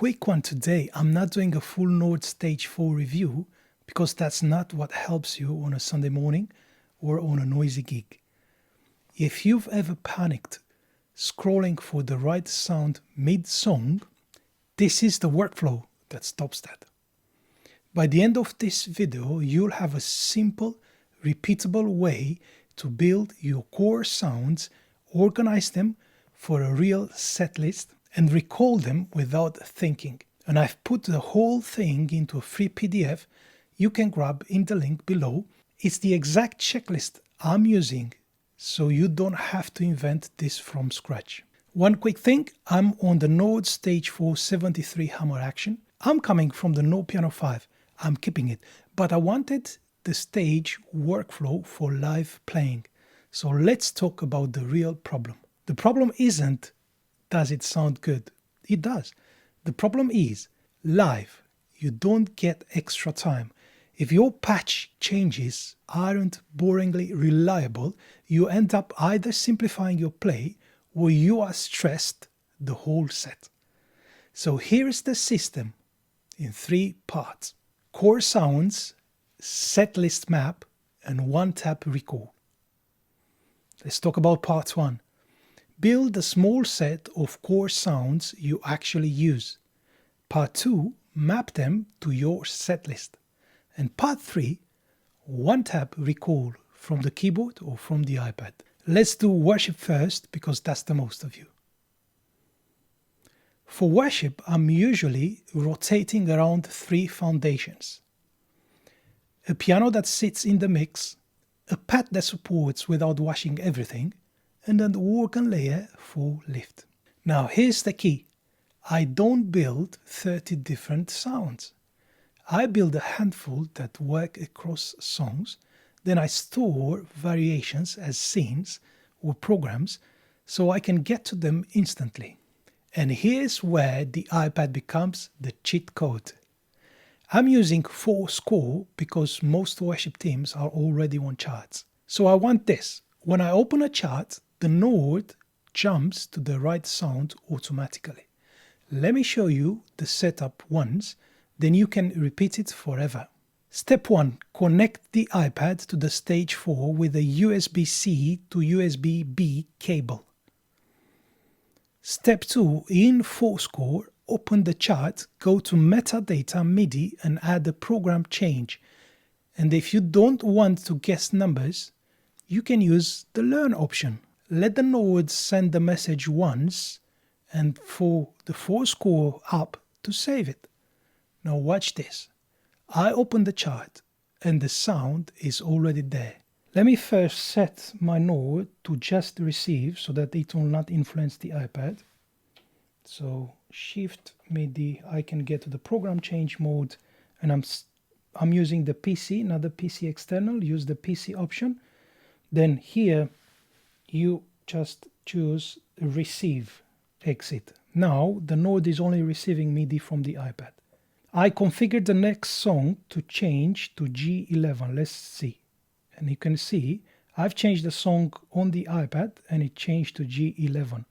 quick one today. I'm not doing a full Nord Stage 4 review because that's not what helps you on a Sunday morning or on a noisy gig. If you've ever panicked scrolling for the right sound mid-song, this is the workflow that stops that. By the end of this video, you'll have a simple, repeatable way to build your core sounds, organize them for a real set list, and recall them without thinking. And I've put the whole thing into a free PDF you can grab in the link below. It's the exact checklist I'm using, so you don't have to invent this from scratch. One quick thing, I'm on the Nord Stage 4 73 hammer action. I'm coming from the Nord Piano 5. I'm keeping it, but I wanted the stage workflow for live playing. So let's talk about the real problem. The problem isn't, does it sound good? It does. The problem is, live, you don't get extra time. If your patch changes aren't boringly reliable, you end up either simplifying your play or you are stressed the whole set. So here's the system in 3 parts. Core sounds, set list map, and one-tap recall. Let's talk about part 1. Build a small set of core sounds you actually use. Part 2, map them to your set list. And part 3, one-tap recall from the keyboard or from the iPad. Let's do worship first because that's the most of you. For worship, I'm usually rotating around 3 foundations. A piano that sits in the mix, a pad that supports without washing everything, and an organ layer for lift. Now here's the key. I don't build 30 different sounds. I build a handful that work across songs, then I store variations as scenes or programs so I can get to them instantly. And here's where the iPad becomes the cheat code. I'm using forScore because most worship teams are already on charts. So I want this. When I open a chart, the Nord jumps to the right sound automatically. Let me show you the setup once, then you can repeat it forever. Step 1. Connect the iPad to the Stage 4 with a USB-C to USB-B cable. Step 2. In forScore, open the chart, go to Metadata MIDI and add a program change. And if you don't want to guess numbers, you can use the Learn option. Let the Nord send the message once and for the forScore app to save it. Now watch this. I open the chart and the sound is already there. Let me first set my Nord to just receive so that it will not influence the iPad. So Shift MIDI, I can get to the program change mode, and I'm using the PC, not the PC external. Use the PC option. Then here you just choose receive exit. Now the Nord is only receiving MIDI from the iPad. I configured the next song to change to G11. Let's see. And you can see I've changed the song on the iPad and it changed to G11.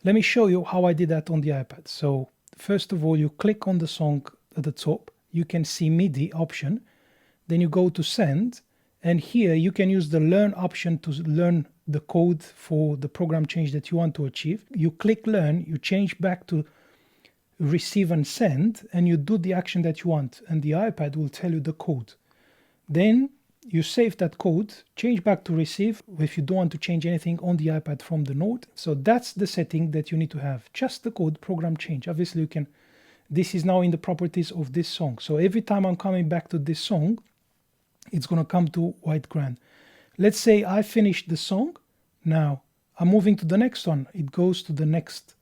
Let me show you how I did that on the iPad. So first of all, you click on the song at the top. You can see MIDI option. Then you go to send. And here you can use the learn option to learn the code for the program change that you want to achieve. You click learn, you change back to receive and send, and you do the action that you want. And the iPad will tell you the code. Then you save that code, change back to receive if you don't want to change anything on the iPad from the Nord. So that's the setting that you need to have. Just the code program change. Obviously you can, this is now in the properties of this song. So every time I'm coming back to this song, it's going to come to white grand. Let's say I finished the song. Now I'm moving to the next one. It goes to the next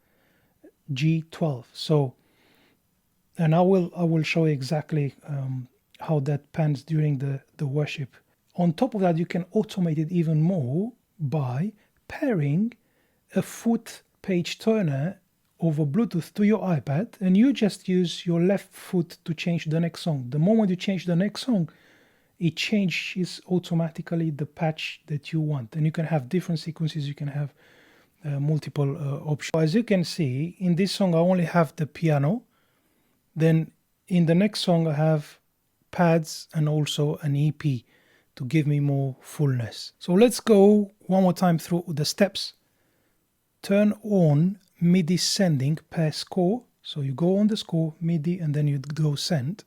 G12. So, and I will show you exactly how that pans during the worship. On top of that, you can automate it even more by pairing a foot page turner over Bluetooth to your iPad, and you just use your left foot to change the next song. The moment you change the next song, it changes automatically the patch that you want. And you can have different sequences. You can have multiple options. As you can see, in this song I only have the piano. Then in the next song I have pads and also an EP to give me more fullness. So let's go one more time through the steps. Turn on MIDI sending per score. So you go on the score, MIDI, and then you go send.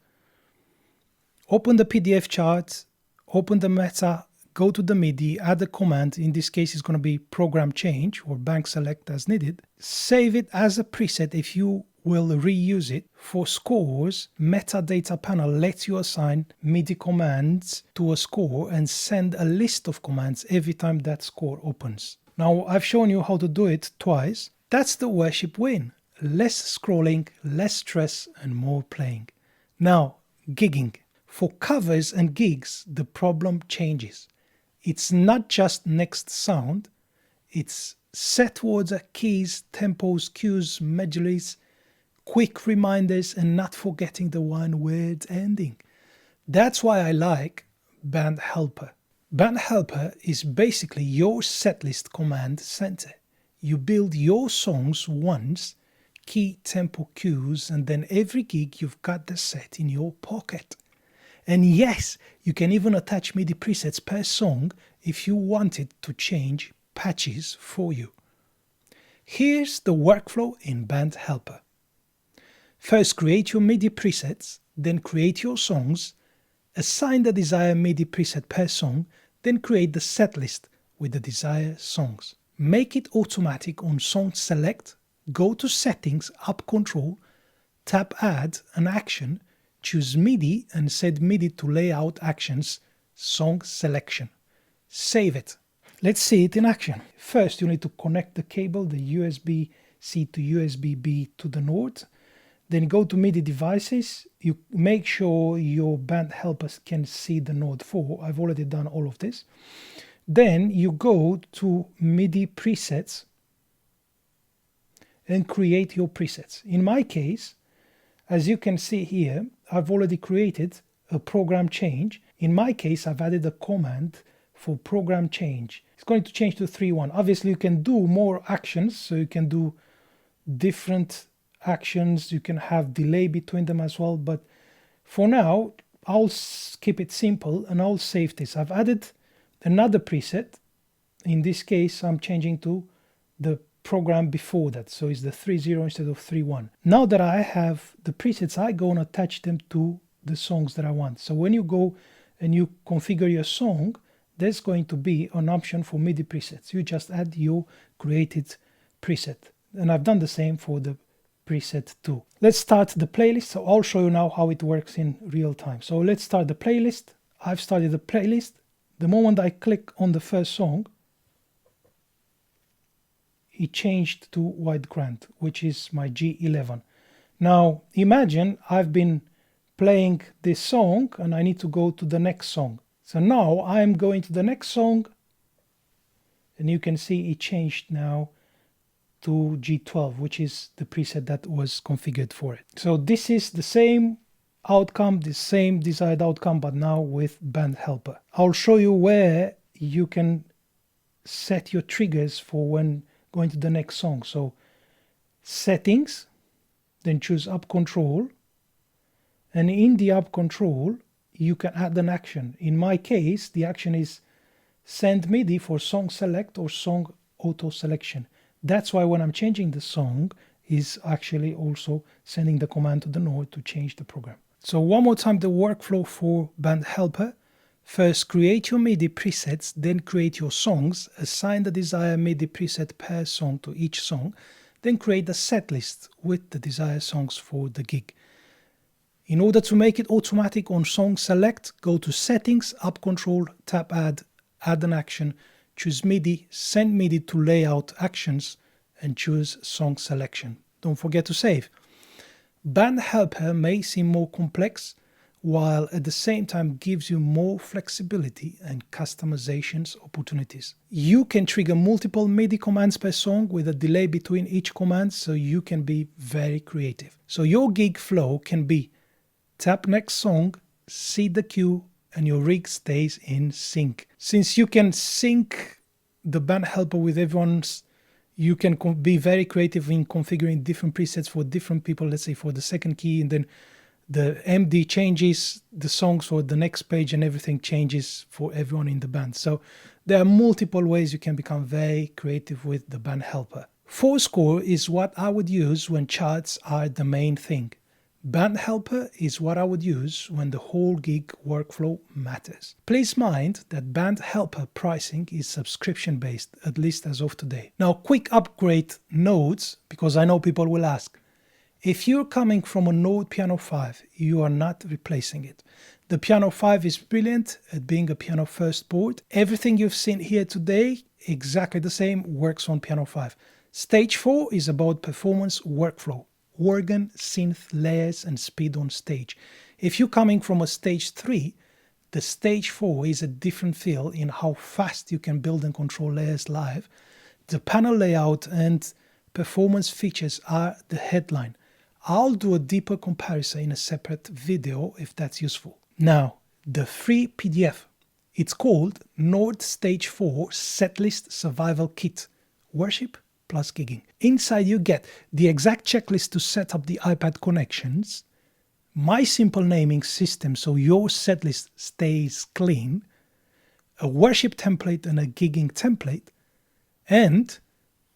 Open the PDF chart, open the meta, go to the MIDI, add a command. In this case, it's going to be program change or bank select as needed. Save it as a preset if you will reuse it. forScore's metadata panel lets you assign MIDI commands to a score and send a list of commands every time that score opens. Now, I've shown you how to do it twice. That's the worship win. Less scrolling, less stress, and more playing. Now, gigging. For covers and gigs, the problem changes. It's not just next sound, it's set words, keys, tempos, cues, medleys, quick reminders, and not forgetting the one word ending. That's why I like BandHelper. BandHelper is basically your setlist command center. You build your songs once, key, tempo, cues, and then every gig you've got the set in your pocket. And yes, you can even attach MIDI presets per song if you wanted to change patches for you. Here's the workflow in BandHelper. First, create your MIDI presets, then create your songs, assign the desired MIDI preset per song, then create the setlist with the desired songs. Make it automatic on Song Select, go to Settings, Up Control, tap Add an action, choose MIDI and set MIDI to Layout Actions, Song Selection. Save it. Let's see it in action. First, you need to connect the cable, the USB-C to USB-B to the Node. Then go to MIDI devices. You make sure your BandHelper can see the Node 4. I've already done all of this. Then you go to MIDI presets and create your presets. In my case, as you can see here, I've already created a program change. In my case, I've added a command for program change. It's going to change to 3-1. Obviously, you can do more actions, so you can do different actions. You can have delay between them as well. But for now, I'll keep it simple and I'll save this. I've added another preset. In this case, I'm changing to the program before that, so it's the 3-0 instead of 3-1. Now that I have the presets, I go and attach them to the songs that I want. So when you go and you configure your song, there's going to be an option for MIDI presets. You just add your created preset, and I've done the same for the preset too. Let's start the playlist. So I'll show you now how it works in real time. So let's start the playlist. I've started the playlist. The moment I click on the first song, it changed to White Grand, which is my G11. Now imagine I've been playing this song and I need to go to the next song. So now I'm going to the next song and you can see it changed now to G12, which is the preset that was configured for it. So this is the same outcome, the same desired outcome, but now with BandHelper. I'll show you where you can set your triggers for when going to the next song. So settings, then choose up control, and in the up control you can add an action. In my case, the action is send MIDI for song select or song auto selection. That's why when I'm changing the song is actually also sending the command to the node to change the program. So one more time the workflow for BandHelper. First, create your MIDI presets, then create your songs, assign the desired MIDI preset per song to each song, then create a set list with the desired songs for the gig. In order to make it automatic on Song Select, go to Settings, Up Control, tap Add, add an action, choose MIDI, send MIDI to Layout Actions, and choose Song Selection. Don't forget to save. BandHelper may seem more complex, while at the same time gives you more flexibility and customizations opportunities. You can trigger multiple MIDI commands per song with a delay between each command, so you can be very creative. So your gig flow can be tap next song, see the cue, and your rig stays in sync. Since you can sync the BandHelper with everyone's You can be very creative in configuring different presets for different people. Let's say for the second key, and then the MD changes the songs for the next page, and everything changes for everyone in the band. So there are multiple ways you can become very creative with the BandHelper. forScore is what I would use when charts are the main thing. BandHelper is what I would use when the whole gig workflow matters. Please mind that BandHelper pricing is subscription based, at least as of today. Now, quick upgrade notes, because I know people will ask. If you're coming from a Node Piano 5, you are not replacing it. The Piano 5 is brilliant at being a piano first board. Everything you've seen here today, exactly the same, works on Piano 5. Stage 4 is about performance workflow. Organ, synth, layers, and speed on stage. If you're coming from a stage 3, the stage 4 is a different feel in how fast you can build and control layers live. The panel layout and performance features are the headline. I'll do a deeper comparison in a separate video if that's useful. Now, the free PDF. It's called Node Stage 4 Setlist Survival Kit. Worship plus gigging. Inside you get the exact checklist to set up the iPad connections, my simple naming system so your setlist stays clean, a worship template and a gigging template, and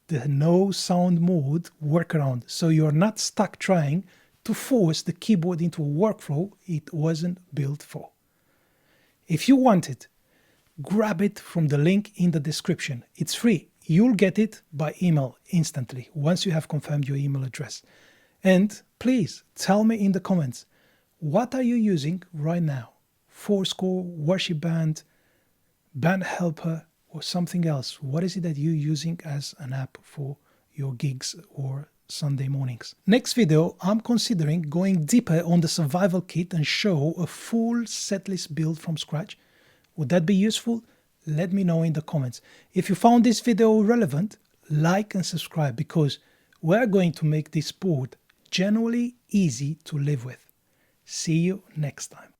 the no sound mode workaround, so you're not stuck trying to force the keyboard into a workflow it wasn't built for. If you want it, grab it from the link in the description. It's free. You'll get it by email instantly once you have confirmed your email address. And please tell me in the comments, what are you using right now? forScore, Worship Band, BandHelper, or something else? What is it that you're using as an app for your gigs or Sunday mornings? Next video, I'm considering going deeper on the survival kit and show a full setlist build from scratch. Would that be useful? Let me know in the comments. If you found this video relevant, like and subscribe, because we're going to make this board generally easy to live with. See you next time.